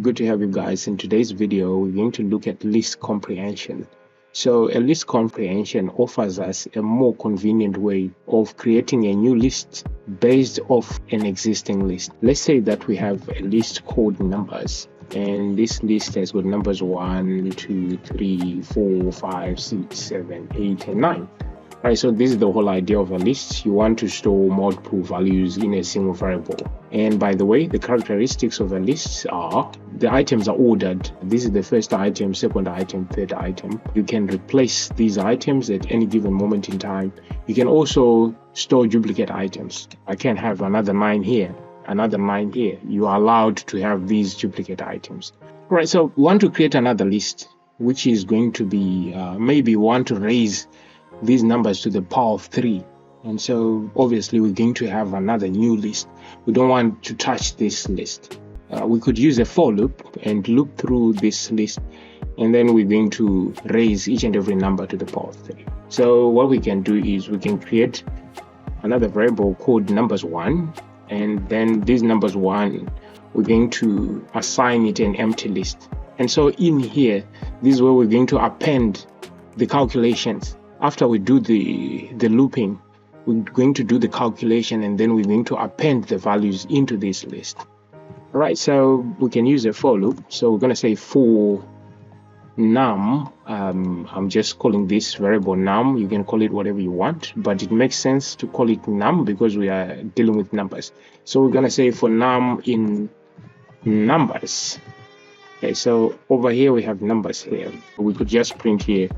good to have you guys. In today's video, we're going to look at list comprehension. So a list comprehension offers us a more convenient way of creating a new list based off an existing list. Let's say that we have a list called numbers, and this list has got numbers 1, 2, 3, 4, 5, 6, 7, 8, and 9. Right, so this is the whole idea of a list. You want to store multiple values in a single variable. And by the way, the characteristics of a list are the items are ordered. This is the first item, second item, third item. You can replace these items at any given moment in time. You can also store duplicate items. I can have another 9 here, another 9 here. You are allowed to have these duplicate items. Right, so we want to create another list, which is going to be maybe we want to raise these numbers to the power of 3, and so obviously we're going to have another new list. We don't want to touch this list. We could use a for loop and loop through this list, and then we're going to raise each and every number to the power of 3. So what we can do is we can create another variable called numbers1, and then this numbers1 we're going to assign it an empty list. And so in here, this is where we're going to append the calculations. After we do the looping, we're going to do the calculation, and then we're going to append the values into this list. All right, so we can use a for loop. So we're going to say for num, I'm just calling this variable num. You can call it whatever you want, but it makes sense to call it num because we are dealing with numbers. So we're going to say for num in numbers. Okay, so over here we have numbers here. We could just print here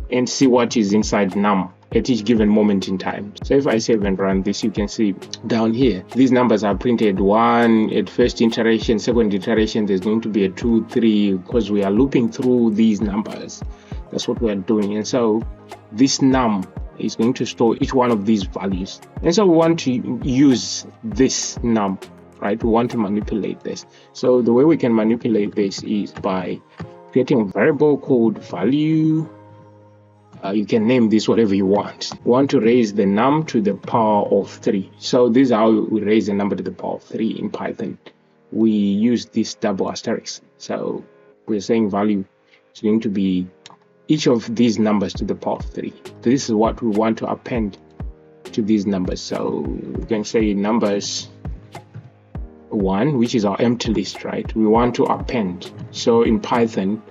and see what is inside num at each given moment in time. So if I save and run this, you can see down here these numbers are printed 1 at first iteration, second iteration there's going to be a 2, 3, because we are looping through these numbers. That's what we are doing. And so this num is going to store each one of these values, and so we want to use this num, right? We want to manipulate this. So the way we can manipulate this is by creating a variable called value. You can name this whatever you want. We want to raise the num to the power of 3. So this is how we raise a number to the power of 3 in Python. We use this double asterisk. So we're saying value is going to be each of these numbers to the power of 3. This is what we want to append to these numbers. So we can say numbers 1, which is our empty list, right? We want to append. So in Python,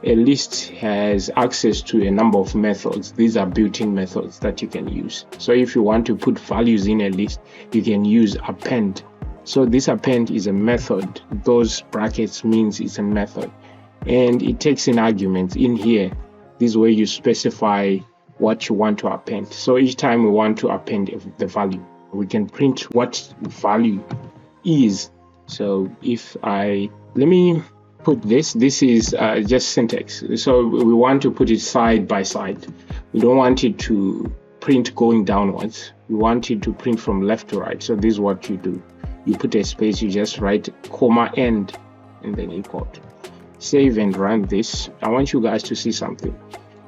a list has access to a number of methods. These are built-in methods that you can use. So if you want to put values in a list, you can use append. So this append is a method. Those brackets means it's a method, and it takes in arguments in here. This is where you specify what you want to append. So each time we want to append the value, we can print what value is. So if let me put this is just syntax. So we want to put it side by side. We don't want it to print going downwards. We want it to print from left to right. So this is what you do. You put a space, you just write comma end, and then equal. Save and run this. I want you guys to see something.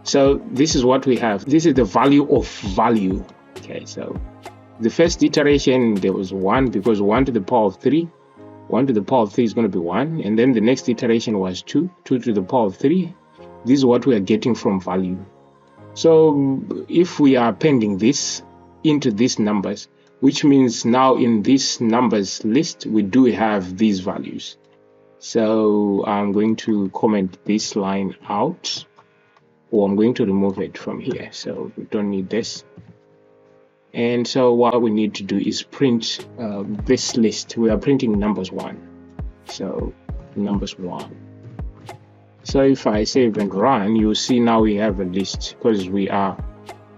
So this is what we have. This is the value of value. Okay, so the first iteration there was 1 because 1 to the power of 3. 1 to the power of 3 is going to be 1, and then the next iteration was 2 to the power of 3. This is what we are getting from value. So if we are appending this into these numbers, which means now in this numbers list we do have these values. So I'm going to comment this line out, or I'm going to remove it from here, so we don't need this. And so what we need to do is print this list. We are printing numbers 1. So numbers 1. So if I save and run, you'll see now we have a list because we are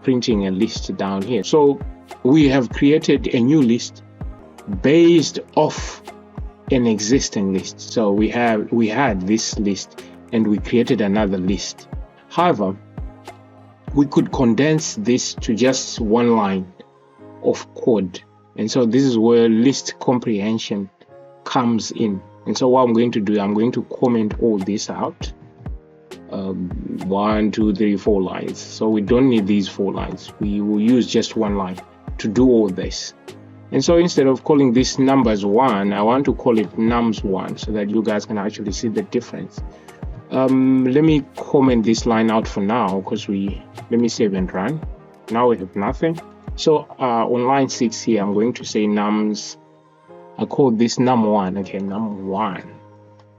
printing a list down here. So we have created a new list based off an existing list. So we had this list and we created another list. However, we could condense this to just one line of code, and so this is where list comprehension comes in. And so what I'm going to do, I'm going to comment all this out. 1, 2, 3, 4 lines. So we don't need these 4 lines. We will use just one line to do all this. And so instead of calling this numbers 1, I want to call it nums1 so that you guys can actually see the difference. Let me comment this line out for now, because let me save and run. Now we have nothing. So on line 6 here, I'm going to say nums. I call this num1. Okay, num1.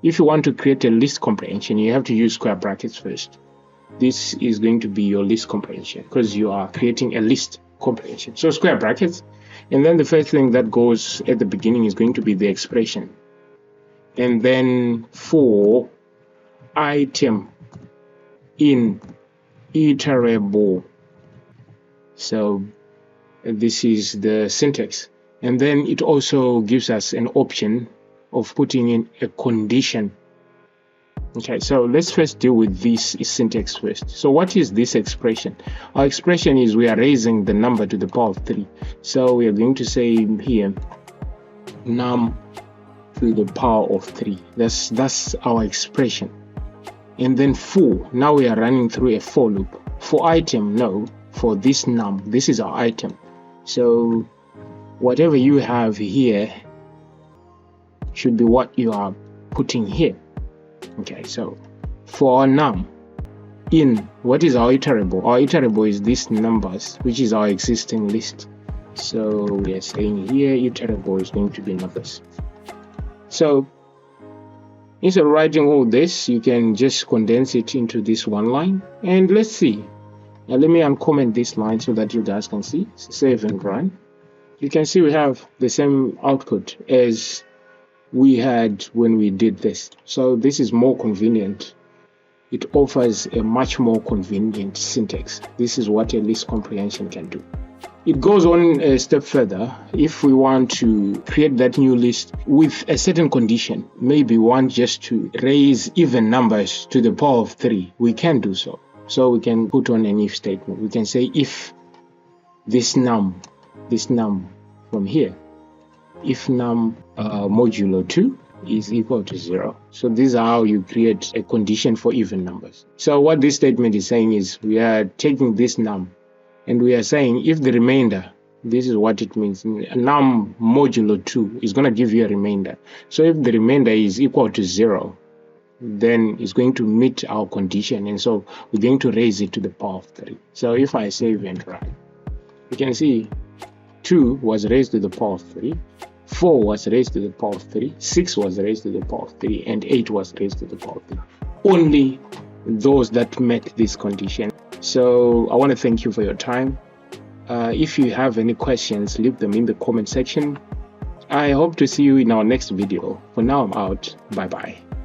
If you want to create a list comprehension, you have to use square brackets first. This is going to be your list comprehension because you are creating a list comprehension. So square brackets. And then the first thing that goes at the beginning is going to be the expression. And then for item in iterable. So this is the syntax. And then it also gives us an option of putting in a condition. Okay, so let's first deal with this syntax first. So what is this expression? Our expression is we are raising the number to the power of 3. So we are going to say here num to the power of 3. That's our expression. And then for, now we are running through a for loop. For item, no, for this num, this is our item. So whatever you have here should be what you are putting here. Okay, so for our num in, what is our iterable? Our iterable is this numbers, which is our existing list. So we are saying here iterable is going to be numbers. So instead of writing all this, you can just condense it into this one line. And let's see. Now let me uncomment this line so that you guys can see. Save and run. You can see we have the same output as we had when we did this. So this is more convenient. It offers a much more convenient syntax. This is what a list comprehension can do. It goes on a step further. If we want to create that new list with a certain condition, maybe we want just to raise even numbers to the power of 3, we can do so. So we can put on an if statement. We can say if this num from here, if num modulo 2 is equal to 0. So this is how you create a condition for even numbers. So what this statement is saying is we are taking this num and we are saying if the remainder, this is what it means. Num modulo 2 is going to give you a remainder. So if the remainder is equal to 0, then it's going to meet our condition. And so we're going to raise it to the power of 3. So if I save and run, you can see 2 was raised to the power of 3. 4 was raised to the power of 3, 6 was raised to the power of 3, and 8 was raised to the power of 3. Only those that met this condition. So I want to thank you for your time. If you have any questions, leave them in the comment section. I hope to see you in our next video. For now, I'm out. Bye bye.